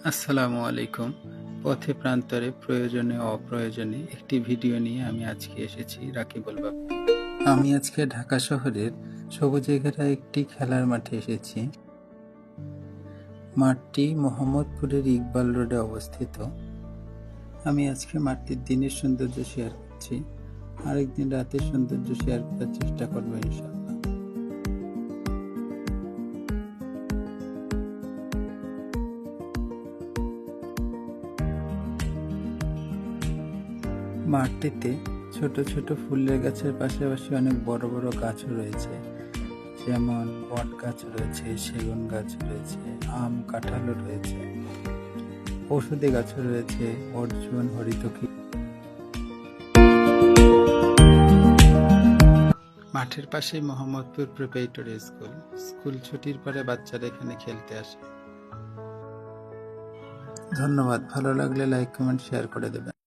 আসসালামু আলাইকুম। পথে প্রান্তরে প্রয়োজনে অপ্রয়োজনে একটি ভিডিও নিয়ে আমি আজকে এসেছি রাকিবুল বাপ্পি। আমি আজকে ঢাকা শহরের সবুজে ঘেরা একটি খেলার মাঠে এসেছি। মাঠটি মোহাম্মদপুরের ইকবাল রোডে অবস্থিত। আমি আজকে মাঠটির দিনের সৌন্দর্য শেয়ার করছি, আরেকদিন রাতের সৌন্দর্য শেয়ার করার চেষ্টা করবো ইনশাআল্লাহ। মাঠটিতে ছোট ছোট ফুলের গাছের পাশাপাশি অনেক বড় বড় গাছও রয়েছে, যেমন বট গাছ রয়েছে, সেগুন গাছ রয়েছে, আম কাঁঠালও রয়েছে, ঔষধি গাছও রয়েছে, অর্জুন, হরিতকি। মাঠের পাশে মোহাম্মদপুর প্রিপারেটরি স্কুল। স্কুল ছুটির পরে বাচ্চারা এখানে খেলতে আসে। ধন্যবাদ। ভালো লাগলে লাইক, কমেন্ট, শেয়ার করে দেবেন।